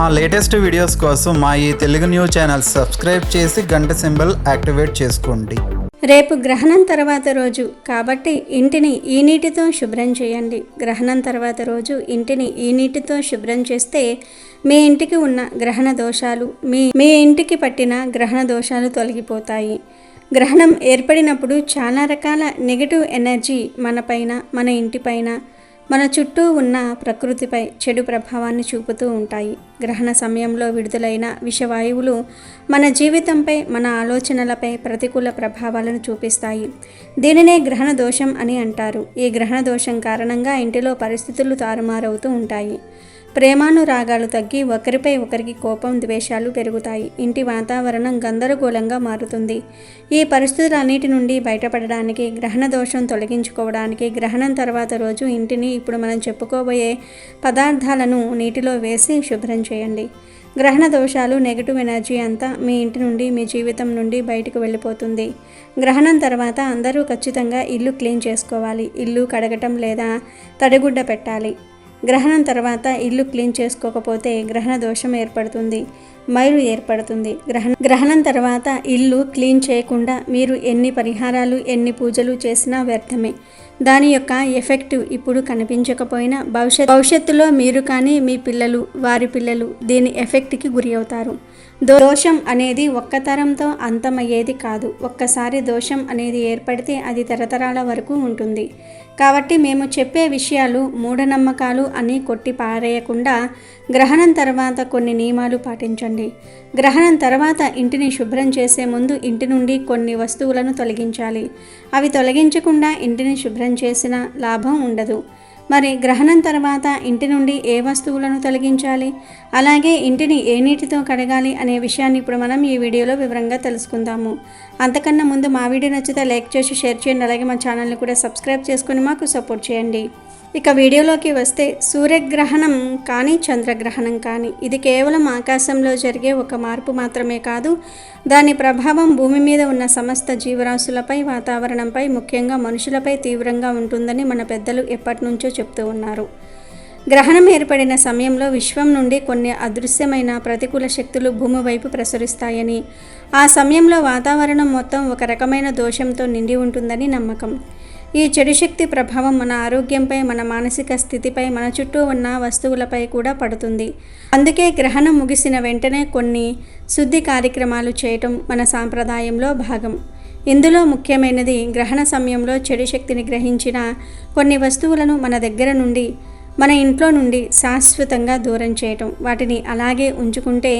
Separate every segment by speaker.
Speaker 1: మా latest videos కోసం మా ఈ తెలుగు న్యూస్ ఛానల్ సబ్స్క్రైబ్ చేసి గంట సింబల్ యాక్టివేట్ చేసుకోండి.
Speaker 2: రేపు గ్రహణం తర్వాత రోజు కాబట్టి ఇంటిని ఈ నీటితో శుభ్రం చేయండి. గ్రహణం తర్వాత రోజు ఇంటిని ఈ నీటితో శుభ్రం చేస్తే మీ ఇంటికి ఉన్న గ్రహణ దోషాలు మీ ఇంటికి పట్టిన గ్రహణ దోషాలు తొలగిపోతాయి. గ్రహణం ఏర్పడినప్పుడు చాలా రకాల నెగటివ్ ఎనర్జీ మనపైన, మన ఇంటిపైన, మన చుట్టూ ఉన్న ప్రకృతిపై చెడు ప్రభావాన్ని చూపుతూ ఉంటాయి. గ్రహణ సమయంలో విడుదలైన విషవాయువులు మన జీవితంపై, మన ఆలోచనలపై ప్రతికూల ప్రభావాలను చూపిస్తాయి. దీనినే గ్రహణ దోషం అని అంటారు. ఈ గ్రహణ దోషం కారణంగా ఇంటిలో పరిస్థితులు తారుమారవుతూ ఉంటాయి. ప్రేమానురాగాలు తగ్గి ఒకరిపై ఒకరికి కోపం, ద్వేషాలు పెరుగుతాయి. ఇంటి వాతావరణం గందరగోళంగా మారుతుంది. ఈ పరిస్థితులన్నిటి నుండి బయటపడడానికి, గ్రహణ దోషం తొలగించుకోవడానికి గ్రహణం తర్వాత రోజు ఇంటిని ఇప్పుడు మనం చెప్పుకోబోయే పదార్థాలను నీటిలో వేసి శుభ్రం చేయండి. గ్రహణ దోషాలు, నెగిటివ్ ఎనర్జీ అంతా మీ ఇంటి నుండి, మీ జీవితం నుండి బయటకు వెళ్ళిపోతుంది. గ్రహణం తర్వాత అందరూ ఖచ్చితంగా ఇల్లు క్లీన్ చేసుకోవాలి. ఇల్లు కడగటం లేదా తడిగుడ్డ పెట్టాలి. గ్రహణం తర్వాత ఇల్లు క్లీన్ చేసుకోకపోతే గ్రహణ దోషం ఏర్పడుతుంది, మైలు ఏర్పడుతుంది. గ్రహణం తర్వాత ఇల్లు క్లీన్ చేయకుండా మీరు ఎన్ని పరిహారాలు, ఎన్ని పూజలు చేసినా వ్యర్థమే. దాని యొక్క ఎఫెక్ట్ ఇప్పుడు కనిపించకపోయినా భవిష్యత్తులో మీరు కానీ, మీ పిల్లలు, వారి పిల్లలు దీని ఎఫెక్ట్కి గురి అవుతారు. దోషం అనేది ఒక్క తరంతో అంతమయ్యేది కాదు. ఒక్కసారి దోషం అనేది ఏర్పడితే అది తరతరాల వరకు ఉంటుంది. కాబట్టి మేము చెప్పే విషయాలు మూఢనమ్మకాలు అని కొట్టి పారేయకుండా గ్రహణం తర్వాత కొన్ని నియమాలు పాటించండి. గ్రహణం తర్వాత ఇంటిని శుభ్రం చేసే ముందు ఇంటి నుండి కొన్ని వస్తువులను తొలగించాలి. అవి తొలగించకుండా ఇంటిని శుభ్రం చేసిన లాభం ఉండదు. మరి గ్రహణం తర్వాత ఇంటి నుండి ఏ వస్తువులను తొలగించాలి, అలాగే ఇంటిని ఏ నీటితో కడగాలి అనే విషయాన్ని ఇప్పుడు మనం ఈ వీడియోలో వివరంగా తెలుసుకుందాము. అంతకన్నా ముందు మా వీడియో నచ్చితే లైక్ చేసి షేర్ చేయండి. అలాగే మా ఛానల్ని కూడా సబ్స్క్రైబ్ చేసుకుని మాకు సపోర్ట్ చేయండి. ఇక వీడియోలోకి వస్తే, సూర్యగ్రహణం కానీ చంద్రగ్రహణం కానీ ఇది కేవలం ఆకాశంలో జరిగే ఒక మార్పు మాత్రమే కాదు, దాని ప్రభావం భూమి మీద ఉన్న సమస్త జీవరాశులపై, వాతావరణంపై, ముఖ్యంగా మనుషులపై తీవ్రంగా ఉంటుందని మన పెద్దలు ఎప్పటి నుంచో చెప్తూ ఉన్నారు. గ్రహణం ఏర్పడిన సమయంలో విశ్వం నుండి కొన్ని అదృశ్యమైన ప్రతికూల శక్తులు భూమి వైపు ప్రసరిస్తాయని, ఆ సమయంలో వాతావరణం మొత్తం ఒక రకమైన దోషంతో నిండి ఉంటుందని నమ్మకం. ఈ చెడు శక్తి ప్రభావం మన ఆరోగ్యంపై, మన మానసిక స్థితిపై, మన చుట్టూ ఉన్న వస్తువులపై కూడా పడుతుంది. అందుకే గ్రహణం ముగిసిన వెంటనే కొన్ని శుద్ధి కార్యక్రమాలు చేయటం మన సాంప్రదాయంలో భాగం. ఇందులో ముఖ్యమైనది గ్రహణ సమయంలో చెడు శక్తిని గ్రహించిన కొన్ని వస్తువులను మన దగ్గర నుండి, మన ఇంట్లో నుండి శాశ్వతంగా దూరం చేయటం. వాటిని అలాగే ఉంచుకుంటే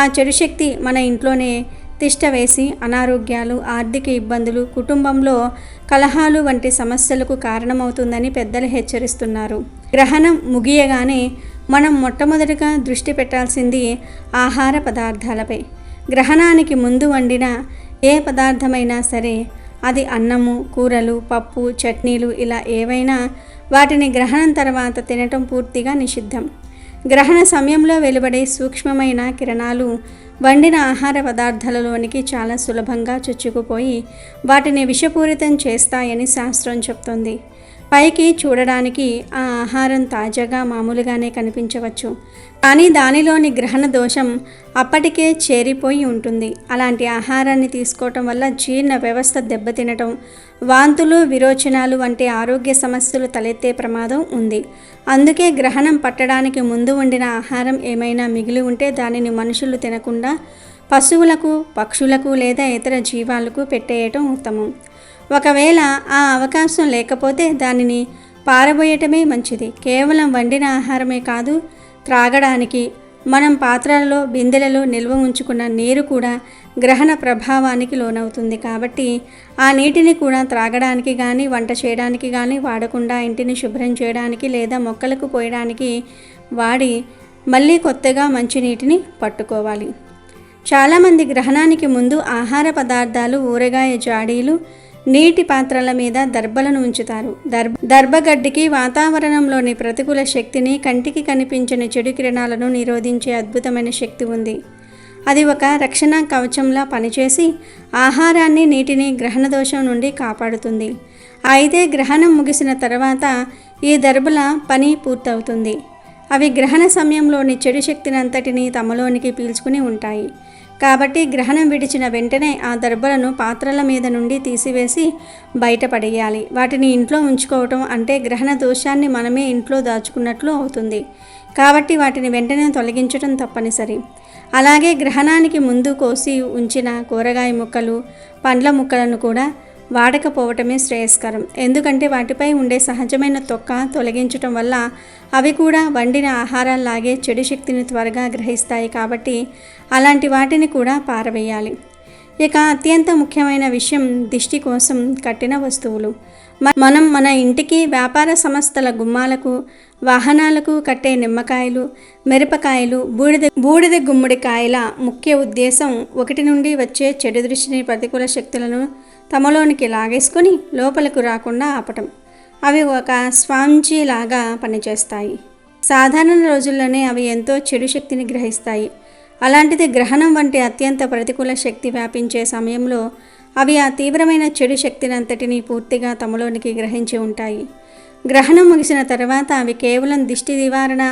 Speaker 2: ఆ చెడు శక్తి మన ఇంట్లోనే తిష్ట వేసి అనారోగ్యాలు, ఆర్థిక ఇబ్బందులు, కుటుంబంలో కలహాలు వంటి సమస్యలకు కారణమవుతుందని పెద్దలు హెచ్చరిస్తున్నారు. గ్రహణం ముగియగానే మనం మొట్టమొదటిగా దృష్టి పెట్టాల్సింది ఆహార పదార్థాలపై. గ్రహణానికి ముందు వండిన ఏ పదార్థమైనా సరే, అది అన్నము, కూరలు, పప్పు, చట్నీలు ఇలా ఏవైనా, వాటిని గ్రహణం తర్వాత తినటం పూర్తిగా నిషిద్ధం. గ్రహణ సమయంలో వెలువడే సూక్ష్మమైన కిరణాలు వండిన ఆహార పదార్థాలలోనికి చాలా సులభంగా చొచ్చుకుపోయి వాటిని విషపూరితం చేస్తాయని శాస్త్రం చెప్తోంది. పైకి చూడడానికి ఆ ఆహారం తాజాగా, మామూలుగానే కనిపించవచ్చు, కానీ దానిలోని గ్రహణ దోషం అప్పటికే చేరిపోయి ఉంటుంది. అలాంటి ఆహారాన్ని తీసుకోవటం వల్ల జీర్ణ వ్యవస్థ దెబ్బతినటం, వాంతులు, విరోచనాలు వంటి ఆరోగ్య సమస్యలు తలెత్తే ప్రమాదం ఉంది. అందుకే గ్రహణం పట్టడానికి ముందు వండిన ఆహారం ఏమైనా మిగిలి ఉంటే దానిని మనుషులు తినకుండా పశువులకు, పక్షులకు లేదా ఇతర జీవాలకు పెట్టేయటం ఉత్తమం. ఒకవేళ ఆ అవకాశం లేకపోతే దానిని పారబోయటమే మంచిది. కేవలం వండిన ఆహారమే కాదు, త్రాగడానికి మనం పాత్రలలో, బిందెలలో నిల్వ ఉంచుకున్న నీరు కూడా గ్రహణ ప్రభావానికి లోనవుతుంది. కాబట్టి ఆ నీటిని కూడా త్రాగడానికి కానీ, వంట చేయడానికి కానీ వాడకుండా ఇంటిని శుభ్రం చేయడానికి లేదా మొక్కలకు పోయడానికి వాడి మళ్ళీ కొత్తగా మంచినీటిని పట్టుకోవాలి. చాలామంది గ్రహణానికి ముందు ఆహార పదార్థాలు, ఊరగాయ జాడీలు, నీటి పాత్రల మీద దర్భలను ఉంచుతారు. దర్భగడ్డికి వాతావరణంలోని ప్రతికూల శక్తిని, కంటికి కనిపించని చెడు కిరణాలను నిరోధించే అద్భుతమైన శక్తి ఉంది. అది ఒక రక్షణ కవచంలా పనిచేసి ఆహారాన్ని, నీటిని గ్రహణ దోషం నుండి కాపాడుతుంది. అయితే గ్రహణం ముగిసిన తర్వాత ఈ దర్భల పని పూర్తవుతుంది. అవి గ్రహణ సమయంలోని చెడు శక్తిని అంతటినీ తమలోనికి పీల్చుకుని ఉంటాయి. కాబట్టి గ్రహణం విడిచిన వెంటనే ఆ దర్భలను పాత్రల మీద నుండి తీసివేసి బయటపడేయాలి. వాటిని ఇంట్లో ఉంచుకోవటం అంటే గ్రహణ దోషాన్ని మనమే ఇంట్లో దాచుకున్నట్లు అవుతుంది. కాబట్టి వాటిని వెంటనే తొలగించడం తప్పనిసరి. అలాగే గ్రహణానికి ముందు కోసి ఉంచిన కూరగాయ ముక్కలు, పండ్ల ముక్కలను కూడా వాడకపోవటమే శ్రేయస్కరం. ఎందుకంటే వాటిపై ఉండే సహజమైన తొక్క తొలగించటం వల్ల అవి కూడా వండిన ఆహారాల్లాగే చెడు శక్తిని త్వరగా గ్రహిస్తాయి. కాబట్టి అలాంటి వాటిని కూడా పారవేయాలి. ఇక అత్యంత ముఖ్యమైన విషయం దిష్టి కోసం కట్టిన వస్తువులు. మనం మన ఇంటికి, వ్యాపార సంస్థల గుమ్మాలకు, వాహనాలకు కట్టే నిమ్మకాయలు, మిరపకాయలు, బూడిద గుమ్మడికాయల ముఖ్య ఉద్దేశం ఒకటి నుండి వచ్చే చెడు దృష్టిని, ప్రతికూల శక్తులను తమలోనికి లాగేసుకొని లోపలకు రాకుండా ఆపటం. అవి ఒక స్పాంజీ లాగా పనిచేస్తాయి. సాధారణ రోజుల్లోనే అవి ఎంతో చెడు శక్తిని గ్రహిస్తాయి. అలాంటిది గ్రహణం వంటి అత్యంత ప్రతికూల శక్తి వ్యాపించే సమయంలో అవి ఆ తీవ్రమైన చెడు శక్తినంతటినీ పూర్తిగా తమలోనికి గ్రహించి ఉంటాయి. గ్రహణం ముగిసిన తర్వాత అవి కేవలం దిష్టి నివారణ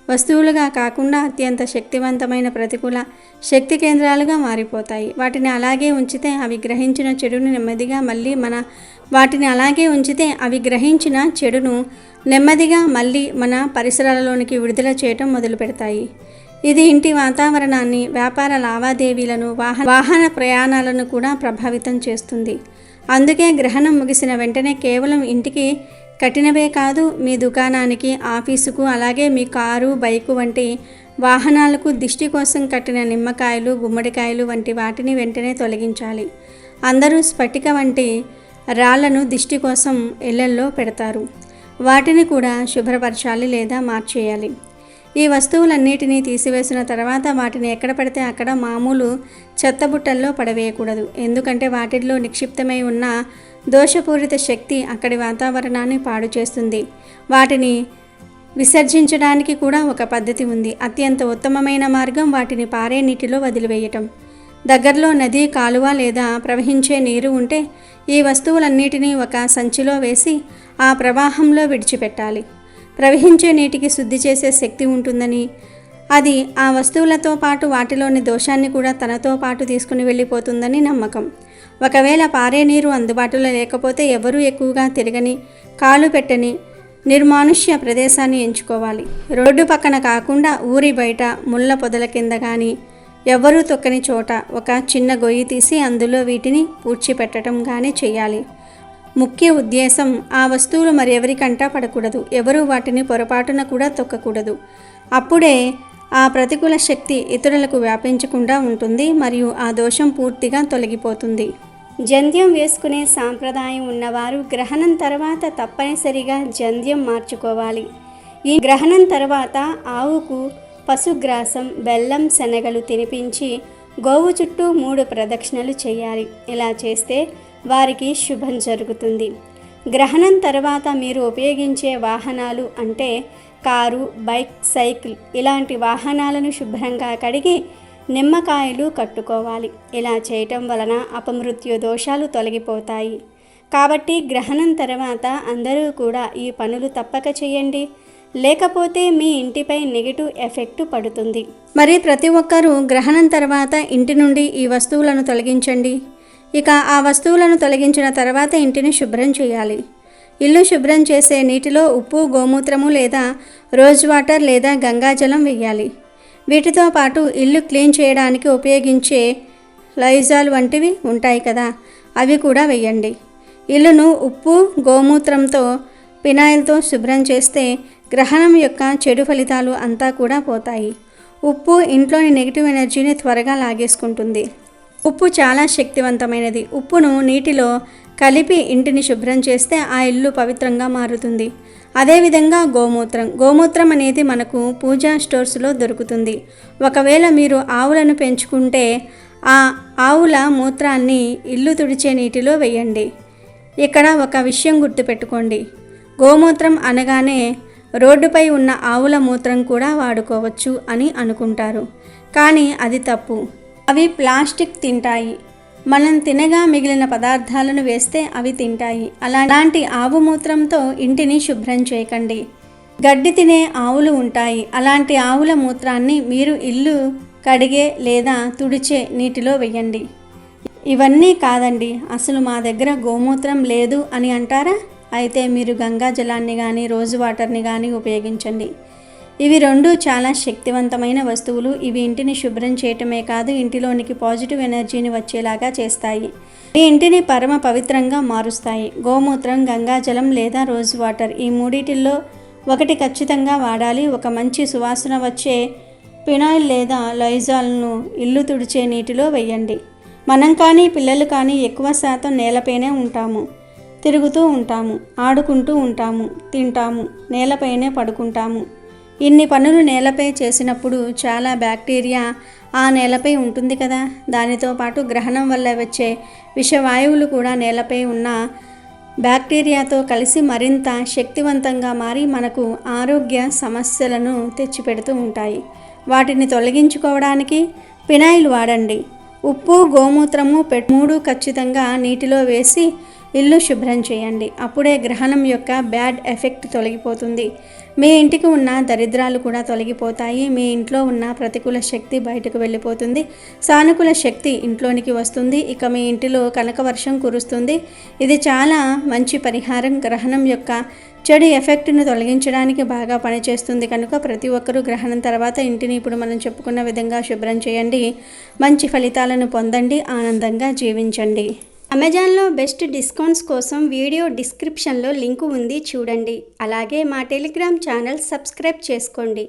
Speaker 2: వస్తువులుగా కాకుండా అత్యంత శక్తివంతమైన ప్రతికూల శక్తి కేంద్రాలుగా మారిపోతాయి. వాటిని అలాగే ఉంచితే అవి గ్రహించిన చెడును నెమ్మదిగా మళ్ళీ మన పరిసరాలలోనికి విడుదల చేయటం మొదలు పెడతాయి. ఇది ఇంటి వాతావరణాన్ని, వ్యాపార లావాదేవీలను, వాహన ప్రయాణాలను కూడా ప్రభావితం చేస్తుంది. అందుకే గ్రహణం ముగిసిన వెంటనే కేవలం ఇంటికి కట్టినవే కాదు, మీ దుకాణానికి, ఆఫీసుకు, అలాగే మీ కారు, బైకు వంటి వాహనాలకు దిష్టి కోసం కట్టిన నిమ్మకాయలు, గుమ్మడికాయలు వంటి వాటిని వెంటనే తొలగించాలి. అందరూ స్ఫటిక వంటి రాళ్లను దిష్టి కోసం ఇళ్లల్లో పెడతారు. వాటిని కూడా శుభ్రపరచాలి లేదా మార్చేయాలి. ఈ వస్తువులన్నిటినీ తీసివేసిన తర్వాత వాటిని ఎక్కడ పడితే అక్కడ మామూలు చెత్తబుట్టల్లో పడవేయకూడదు. ఎందుకంటే వాటిల్లో నిక్షిప్తమై ఉన్న దోషపూరిత శక్తి అక్కడి వాతావరణాన్ని పాడు చేస్తుంది. వాటిని విసర్జించడానికి కూడా ఒక పద్ధతి ఉంది. అత్యంత ఉత్తమమైన మార్గం వాటిని పారే నీటిలో వదిలివేయటం. దగ్గరలో నది, కాలువ లేదా ప్రవహించే నీరు ఉంటే ఈ వస్తువులన్నిటినీ ఒక సంచిలో వేసి ఆ ప్రవాహంలో విడిచిపెట్టాలి. ప్రవహించే నీటికి శుద్ధి చేసే శక్తి ఉంటుందని, అది ఆ వస్తువులతో పాటు వాటిలోని దోషాన్ని కూడా తనతో పాటు తీసుకుని వెళ్ళిపోతుందని నమ్మకం. ఒకవేళ పారే నీరు అందుబాటులో లేకపోతే ఎవరూ ఎక్కువగా తిరగని, కాలు పెట్టని నిర్మానుష్య ప్రదేశాన్ని ఎంచుకోవాలి. రోడ్డు పక్కన కాకుండా ఊరి బయట ముళ్ళ పొదల కింద కానీ ఎవరూ తొక్కని చోట ఒక చిన్న గొయ్యి తీసి అందులో వీటిని పూడ్చిపెట్టడం కానీ చేయాలి. ముఖ్య ఉద్దేశం ఆ వస్తువులు మరెవరికంటా పడకూడదు. ఎవరూ వాటిని పొరపాటున కూడా తొక్కకూడదు. అప్పుడే ఆ ప్రతికూల శక్తి ఇతరులకు వ్యాపించకుండా ఉంటుంది మరియు ఆ దోషం పూర్తిగా తొలగిపోతుంది. జంధ్యం వేసుకునే సాంప్రదాయం ఉన్నవారు గ్రహణం తర్వాత తప్పనిసరిగా జంధ్యం మార్చుకోవాలి. ఈ గ్రహణం తర్వాత ఆవుకు పశుగ్రాసం, బెల్లం, శనగలు తినిపించి గోవు చుట్టూ 3 ప్రదక్షిణలు చేయాలి. ఇలా చేస్తే వారికి శుభం జరుగుతుంది. గ్రహణం తర్వాత మీరు ఉపయోగించే వాహనాలు అంటే కారు, బైక్, సైకిల్ ఇలాంటి వాహనాలను శుభ్రంగా కడిగి నిమ్మకాయలు కట్టుకోవాలి. ఇలా చేయటం వలన అపమృత్యు దోషాలు తొలగిపోతాయి. కాబట్టి గ్రహణం తర్వాత అందరూ కూడా ఈ పనులు తప్పక చేయండి. లేకపోతే మీ ఇంటిపై నెగిటివ్ ఎఫెక్ట్ పడుతుంది. మరి ప్రతి ఒక్కరూ గ్రహణం తర్వాత ఇంటి నుండి ఈ వస్తువులను తొలగించండి. ఇక ఆ వస్తువులను తొలగించిన తర్వాత ఇంటిని శుభ్రం చేయాలి. ఇల్లు శుభ్రం చేసే నీటిలో ఉప్పు, గోమూత్రము లేదా రోజ్ వాటర్ లేదా గంగాజలం వేయాలి. వీటితో పాటు ఇల్లు క్లీన్ చేయడానికి ఉపయోగించే లైజాల్ వంటివి ఉంటాయి కదా, అవి కూడా వేయండి. ఇల్లును ఉప్పు, గోమూత్రంతో, ఫినాయిల్తో శుభ్రం చేస్తే గ్రహణం యొక్క చెడు ఫలితాలు అంతా కూడా పోతాయి. ఉప్పు ఇంట్లోని నెగిటివ్ ఎనర్జీని త్వరగా లాగేసుకుంటుంది. ఉప్పు చాలా శక్తివంతమైనది. ఉప్పును నీటిలో కలిపి ఇంటిని శుభ్రం చేస్తే ఆ ఇల్లు పవిత్రంగా మారుతుంది. అదేవిధంగా గోమూత్రం అనేది మనకు పూజా స్టోర్స్లో దొరుకుతుంది. ఒకవేళ మీరు ఆవులను పెంచుకుంటే ఆ ఆవుల మూత్రాన్ని ఇల్లు తుడిచే నీటిలో వేయండి. ఇక్కడ ఒక విషయం గుర్తుపెట్టుకోండి, గోమూత్రం అనగానే రోడ్డుపై ఉన్న ఆవుల మూత్రం కూడా వాడుకోవచ్చు అని అనుకుంటారు. కానీ అది తప్పు. అవి ప్లాస్టిక్ తింటాయి. మనం తినగా మిగిలిన పదార్థాలను వేస్తే అవి తింటాయి. అలాంటి ఆవు మూత్రంతో ఇంటిని శుభ్రం చేయకండి. గడ్డి తినే ఆవులు ఉంటాయి. అలాంటి ఆవుల మూత్రాన్ని మీరు ఇల్లు కడిగే లేదా తుడిచే నీటిలో వేయండి. ఇవన్నీ కాదండి, అసలు మా దగ్గర గోమూత్రం లేదు అని అంటారా? అయితే మీరు గంగా జలాన్ని కానీ రోజ్ వాటర్ని కానీ ఉపయోగించండి. ఇవి రెండు చాలా శక్తివంతమైన వస్తువులు. ఇవి ఇంటిని శుభ్రం చేయటమే కాదు, ఇంటిలోనికి పాజిటివ్ ఎనర్జీని వచ్చేలాగా చేస్తాయి. మీ ఇంటిని పరమ పవిత్రంగా మారుస్తాయి. గోమూత్రం, గంగాజలం లేదా రోజ్ వాటర్, ఈ మూడిటిల్లో ఒకటి ఖచ్చితంగా వాడాలి. ఒక మంచి సువాసన వచ్చే ఫినాయిల్ లేదా లైజాల్ను ఇల్లు తుడిచే నీటిలో వేయండి. మనం కానీ పిల్లలు కానీ ఎక్కువ శాతం నేలపైనే ఉంటాము, తిరుగుతూ ఉంటాము, ఆడుకుంటూ ఉంటాము, తింటాము, నేలపైనే పడుకుంటాము. ఇన్ని పనులు నేలపై చేసినప్పుడు చాలా బ్యాక్టీరియా ఆ నేలపై ఉంటుంది కదా. దానితో పాటు గ్రహణం వల్ల వచ్చే విషవాయువులు కూడా నేలపై ఉన్న బ్యాక్టీరియాతో కలిసి మరింత శక్తివంతంగా మారి మనకు ఆరోగ్య సమస్యలను తెచ్చిపెడుతూ ఉంటాయి. వాటిని తొలగించుకోవడానికి ఫినాయిల్ వాడండి. ఉప్పు, గోమూత్రము, మూడు ఖచ్చితంగా నీటిలో వేసి ఇల్లు శుభ్రం చేయండి. అప్పుడే గ్రహణం యొక్క బ్యాడ్ ఎఫెక్ట్ తొలగిపోతుంది. మీ ఇంటికి ఉన్న దరిద్రాలు కూడా తొలగిపోతాయి. మీ ఇంట్లో ఉన్న ప్రతికూల శక్తి బయటకు వెళ్ళిపోతుంది. సానుకూల శక్తి ఇంట్లోనికి వస్తుంది. ఇక మీ ఇంటిలో కనకవర్షం కురుస్తుంది. ఇది చాలా మంచి పరిహారం. గ్రహణం యొక్క చెడు ఎఫెక్ట్ను తొలగించడానికి బాగా పనిచేస్తుంది కనుక ప్రతి ఒక్కరూ గ్రహణం తర్వాత ఇంటిని ఇప్పుడు మనం చెప్పుకున్న విధంగా శుభ్రం చేయండి. మంచి ఫలితాలను పొందండి, ఆనందంగా జీవించండి. అమెజాన్లో బెస్ట్ డిస్కౌంట్స్ కోసం వీడియో డిస్క్రిప్షన్లో లింకు ఉంది, చూడండి. అలాగే మా టెలిగ్రామ్ ఛానల్ సబ్స్క్రైబ్ చేసుకోండి.